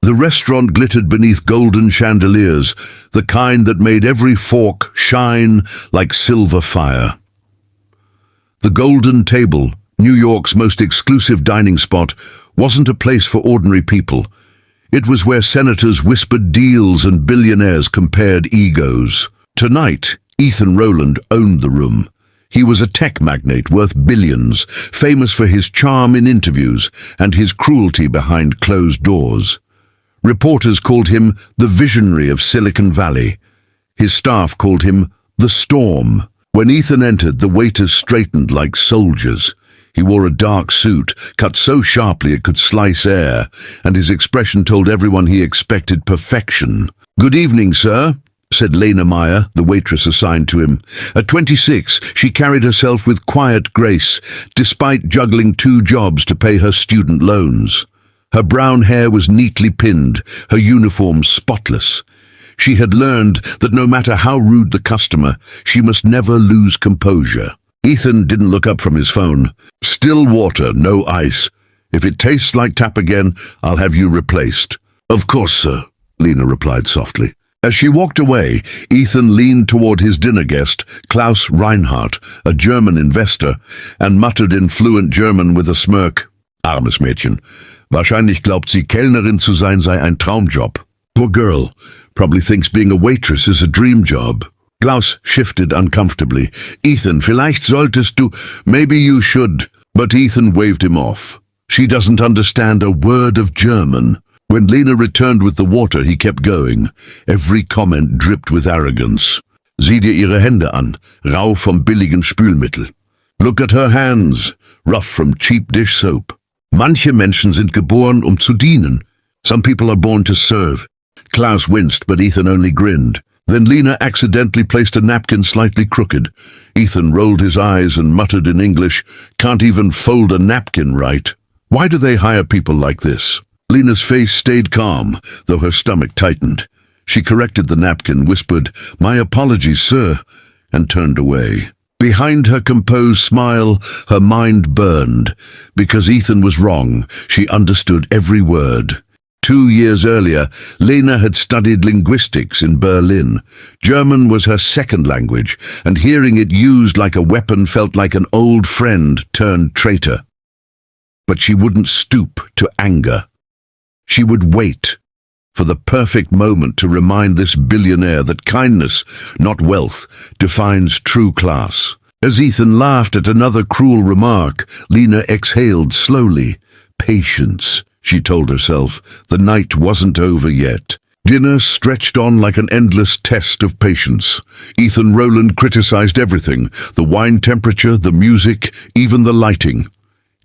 The restaurant glittered beneath golden chandeliers, the kind that made every fork shine like silver fire. The Golden Table, New York's most exclusive dining spot, wasn't a place for ordinary people. It was where senators whispered deals and billionaires compared egos. Tonight, Ethan Rowland owned the room. He was a tech magnate worth billions, famous for his charm in interviews and his cruelty behind closed doors. Reporters called him the visionary of Silicon Valley. His staff called him the Storm. When Ethan entered, the waiters straightened like soldiers. He wore a dark suit, cut so sharply it could slice air, and his expression told everyone he expected perfection. "Good evening, sir," said Lena Meyer, the waitress assigned to him. At 26, she carried herself with quiet grace, despite juggling 2 jobs to pay her student loans. Her brown hair was neatly pinned, her uniform spotless. She had learned that no matter how rude the customer, she must never lose composure. Ethan didn't look up from his phone. "Still water, no ice. If it tastes like tap again, I'll have you replaced." "Of course, sir," Lena replied softly. As she walked away, Ethan leaned toward his dinner guest, Klaus Reinhardt, a German investor, and muttered in fluent German with a smirk, "Armes Mädchen. Wahrscheinlich glaubt sie, Kellnerin zu sein sei ein Traumjob. Poor girl. Probably thinks being a waitress is a dream job." Klaus shifted uncomfortably. "Ethan, vielleicht solltest du, maybe you should." But Ethan waved him off. "She doesn't understand a word of German." When Lena returned with the water, he kept going. Every comment dripped with arrogance. "Sieh dir ihre Hände an, rau vom billigen Spülmittel. Look at her hands, rough from cheap dish soap. Manche Menschen sind geboren, zu dienen. Some people are born to serve." Klaus winced, but Ethan only grinned. Then Lena accidentally placed a napkin slightly crooked. Ethan rolled his eyes and muttered in English, "Can't even fold a napkin right. Why do they hire people like this?" Lena's face stayed calm, though her stomach tightened. She corrected the napkin, whispered, "My apologies, sir," and turned away. Behind her composed smile, her mind burned. Because Ethan was wrong, she understood every word. 2 years earlier, Lena had studied linguistics in Berlin. German was her second language, and hearing it used like a weapon felt like an old friend turned traitor. But she wouldn't stoop to anger. She would wait for the perfect moment to remind this billionaire that kindness, not wealth, defines true class. As Ethan laughed at another cruel remark, Lena exhaled slowly. "Patience," she told herself. The night wasn't over yet. Dinner stretched on like an endless test of patience. Ethan Rowland criticized everything, the wine temperature, the music, even the lighting.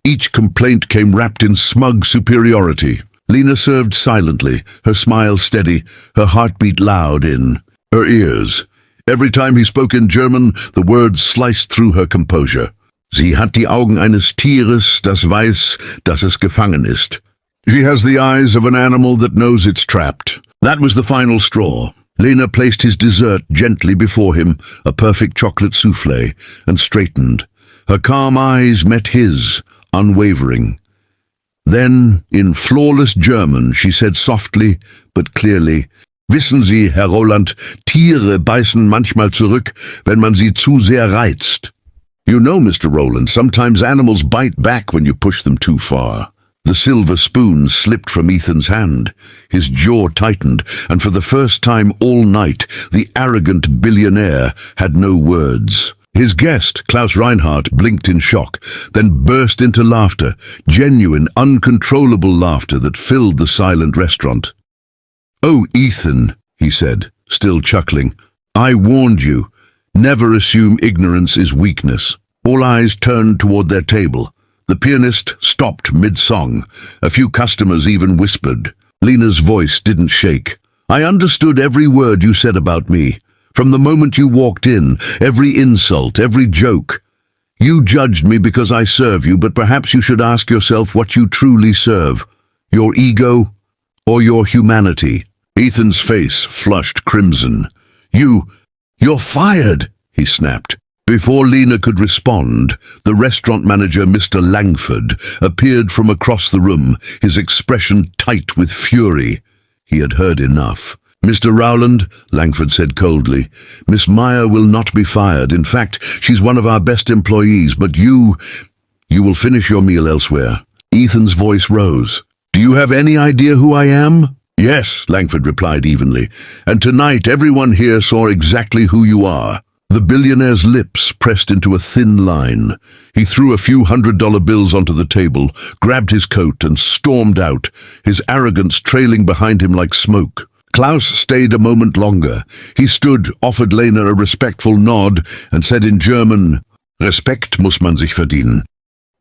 Each complaint came wrapped in smug superiority. Lena served silently, her smile steady, her heartbeat loud in her ears. Every time he spoke in German, the words sliced through her composure. "Sie hat die Augen eines Tieres, das weiß, dass es gefangen ist." She has the eyes of an animal that knows it's trapped. That was the final straw. Lena placed his dessert gently before him, a perfect chocolate souffle, and straightened. Her calm eyes met his, unwavering. Then, in flawless German, she said softly but clearly, "Wissen Sie, Herr Rowland, Tiere beißen manchmal zurück, wenn man sie zu sehr reizt." "You know, Mr. Rowland, sometimes animals bite back when you push them too far." The silver spoon slipped from Ethan's hand. His jaw tightened, and for the first time all night, the arrogant billionaire had no words. His guest, Klaus Reinhardt, blinked in shock, then burst into laughter, genuine, uncontrollable laughter that filled the silent restaurant. "Oh, Ethan," he said, still chuckling, "I warned you. Never assume ignorance is weakness." All eyes turned toward their table. The pianist stopped mid-song. A few customers even whispered. Lena's voice didn't shake. "I understood every word you said about me. From the moment you walked in, every insult, every joke. You judged me because I serve you, but perhaps you should ask yourself what you truly serve. Your ego or your humanity?" Ethan's face flushed crimson. You're fired," he snapped. Before Lena could respond, the restaurant manager, Mr. Langford, appeared from across the room, his expression tight with fury. He had heard enough. "Mr. Rowland," Langford said coldly, "Miss Meyer will not be fired. In fact, she's one of our best employees, but you will finish your meal elsewhere." Ethan's voice rose. "Do you have any idea who I am?" "Yes," Langford replied evenly, "and tonight everyone here saw exactly who you are." The billionaire's lips pressed into a thin line. He threw a few $100 bills onto the table, grabbed his coat, and stormed out, his arrogance trailing behind him like smoke. Klaus stayed a moment longer. He stood, offered Lena a respectful nod, and said in German, "Respekt muss man sich verdienen.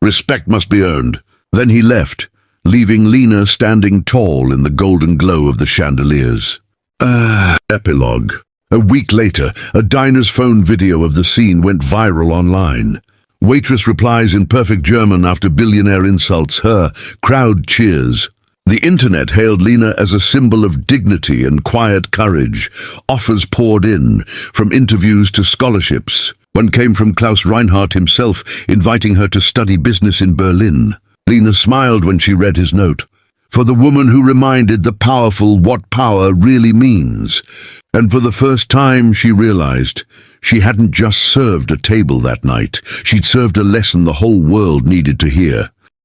Respect must be earned." Then he left, leaving Lena standing tall in the golden glow of the chandeliers. Epilogue. A week later, a diner's phone video of the scene went viral online. Waitress replies in perfect German after billionaire insults her. Crowd cheers. The internet hailed Lena as a symbol of dignity and quiet courage. Offers poured in, from interviews to scholarships. One came from Klaus Reinhardt himself, inviting her to study business in Berlin. Lena smiled when she read his note. For the woman who reminded the powerful what power really means. And for the first time she realized she hadn't just served a table that night. She'd served a lesson the whole world needed to hear.